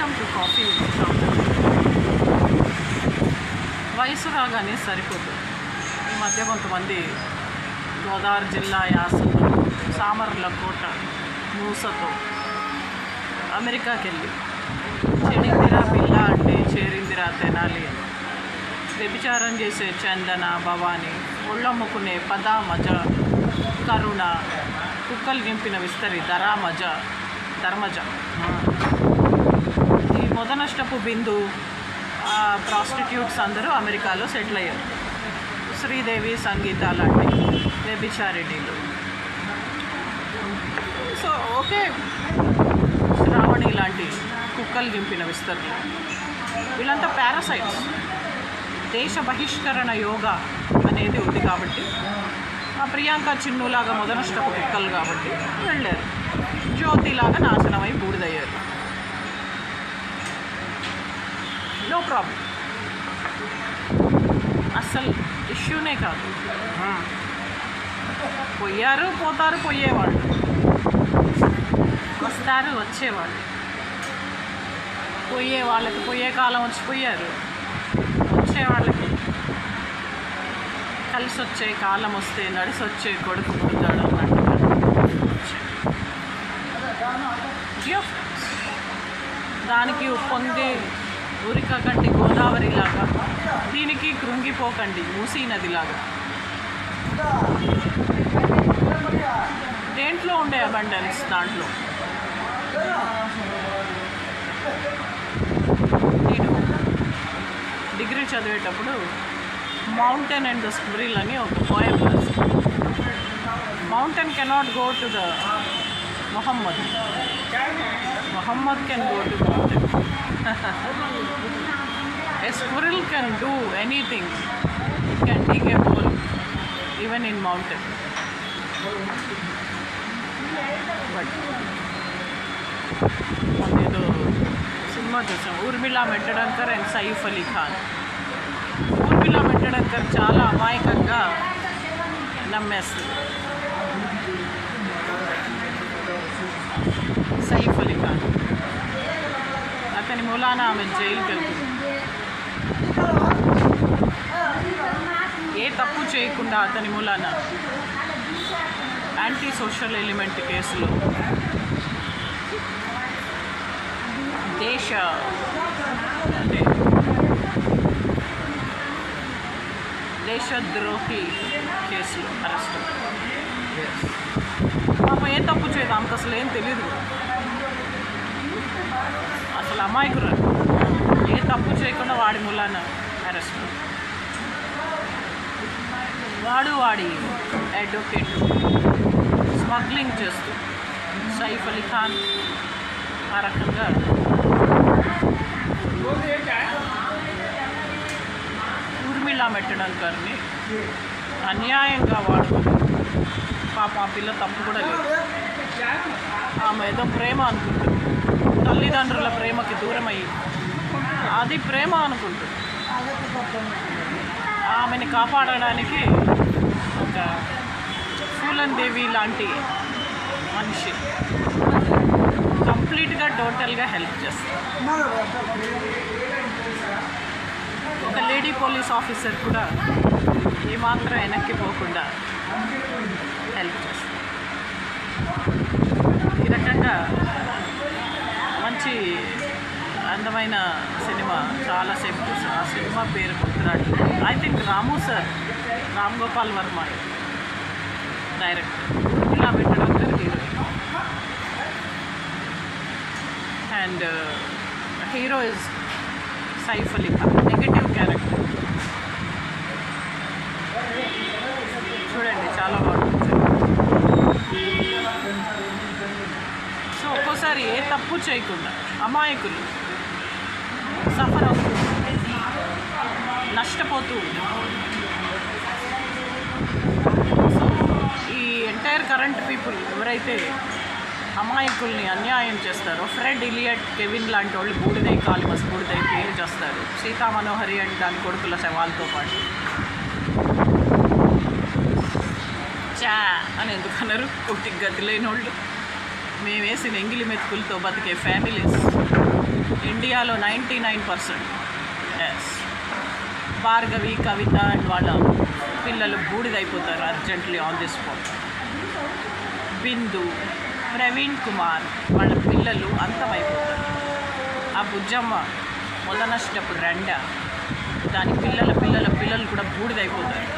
Welcome to coffee shop. వయసు రాగానే సరిపోతుంది. ఈ మధ్య కొంతమంది గోదావరి జిల్లా యాసతో సామర్లకోట మూసతో అమెరికాకి వెళ్ళి చెడిందిరా పిల్ల అంటే చేరిందిరా తెనాలి, వ్యభిచారం చేసే చందన భవాని, ఒళ్ళమ్ముకునే పద మజ కరుణ, కుక్కలు నింపిన విస్తరి ధర్మజ, ఈ మొదనష్టపు బిందు ప్రాస్టిట్యూట్స్ అందరూ అమెరికాలో సెటిల్ అయ్యారు. శ్రీదేవి, సంగీత లాంటి వ్యభిచారిణీలు. సో ఓకే, శ్రావణి లాంటి కుక్కలు దింపిన విస్తరులు, వీళ్ళంతా పారాసైట్స్. దేశ బహిష్కరణ యోగా అనేది ఉంది కాబట్టి, ఆ ప్రియాంక చిన్నులాగా మొదనష్టపు కుక్కలు కాబట్టి వెళ్ళారు. జ్యోతిలాగా నాశనమై బూడిదయ్యారు. నో ప్రాబ్లం, అస్సలు ఇష్యూనే కాదు. పోయారు, పోతారు, పోయేవాళ్ళు వస్తారు, వచ్చేవాళ్ళు. పోయే వాళ్ళకి పోయే కాలం వచ్చిపోయారు, వచ్చే వాళ్ళకి కలిసి వచ్చే కాలం వస్తే నడిసి వచ్చే కొడుకు పుడతాడు అన్నట్టుగా దానికి ఉప్పొంగి ఉరికకండి గోదావరిలాగా, దీనికి కృంగిపోకండి మూసీ నదిలాగా. దేంట్లో ఉండే అబండెన్స్ దాంట్లో. నేను డిగ్రీ చదివేటప్పుడు మౌంటైన్ అండ్ ద స్క్విరిల్ అని ఒక పోయం రాసి, mountain cannot go to the Muhammad can go to mountain. A squirrel can do anything. It can dig a hole even in mountain. But అదేదో cinema చూసాం, Urmila మెట్టడంకర్ and Saif Ali Khan. Urmila మెట్టడంకర్ చాలా అమాయకంగా నమ్మేస్తుంది. సైఫ్ అలీ ఖాన్ అతని మూలాన ఆమె జైలుకి వెళ్తుంది. ఏ తప్పు చేయకుండా అతని మూలాన యాంటీ సోషల్ ఎలిమెంట్ కేసులో దేశద్రోహి కేసులో అరెస్ట్. పాప ఏ తప్పు చేయదు, ఆమెకు అసలు ఏం తెలీదు. అసలు అమాయకురాలు, ఏ తప్పు చేయకుండా వాడి మూలాన అరెస్ట్. వాడి అడ్వకేట్ స్మగ్లింగ్ చేస్తూ సైఫ్ అలీ ఖాన్ ఆ రకంగా ఊర్మిళా మెట్టడంకర్ని అన్యాయంగా వాడుకుంది. పాప ఆ పిల్ల తప్పు కూడా లేదు. ఆమె ఏదో ప్రేమ అనుకుంటుంది, తల్లిదండ్రుల ప్రేమకి దూరం అయ్యి అది ప్రేమ అనుకుంటుంది. ఆమెని కాపాడడానికి ఒక ఫూలన్ దేవి లాంటి మనిషి కంప్లీట్గా టోటల్గా హెల్ప్ చేస్తారు. ఒక లేడీ పోలీస్ ఆఫీసర్ కూడా ఏమాత్రం వెనక్కి పోకుండా హెల్ప్ చేస్తారు. ఈ రకంగా మంచి అందమైన సినిమా చాలాసేపు చూసాను. ఆ సినిమా పేరు గుర్తురాడు. I think Ram Gopal Varma director, ఇలా పెట్టడంకర్ heroine. And hero is Saif Ali Khan, negative character. చూడండి, చాలా బాగుంటుంది. సో ఒక్కోసారి ఏ తప్పు చేయకుండా అమాయకులు సఫర్ అవుతూ నష్టపోతూ ఉంటారు. సో ఈ ఎంటైర్ కరెంట్ పీపుల్ ఎవరైతే అమాయకుల్ని అన్యాయం చేస్తారో, ఫ్రెడ్ ఇలియట్, కెవిన్ లాంటి వాళ్ళు బూడిదై కాలిమస్ బూడిదై పేరు చేస్తారు. సీతా మనోహరి అండ్ దాని కొడుకుల శవాలతో పాటు చా అని ఎందుకన్నారు? కొట్టి గతి లేని వాళ్ళు, మేము వేసిన ఎంగిలి మెతుకులతో బతికే ఫ్యామిలీస్ ఇండియాలో 99%. ఎస్, భార్గవి, కవిత అండ్ వాళ్ళ పిల్లలు బూడిదైపోతారు అర్జెంట్లీ ఆన్ ది స్పాట్. బిందు, ప్రవీణ్ కుమార్ వాళ్ళ పిల్లలు అంతమైపోతారు. ఆ బుజ్జమ్మ మొదనష్టపు దాని పిల్లలు కూడా బూడిదైపోతారు.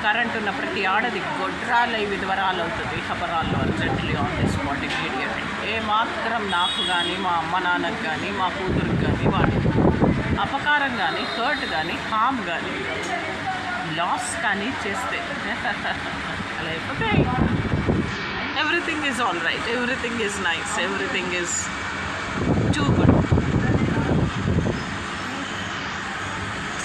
కరెంట్ ఉన్న ప్రతి ఆడది గొడ్రాలై విధవరాలు అవుతుంది ఖబరాల్లో urgently on the spot immediate. ఏ మాత్రం నాకు కానీ, మా అమ్మ నాన్నకు కానీ, మా కూతురికి కానీ వాడు అపకారం కానీ, హర్ట్ కానీ, హామ్ కానీ, లాస్ కానీ చేస్తే అలా అయిపోతే everything is all right, everything is nice, everything is too good.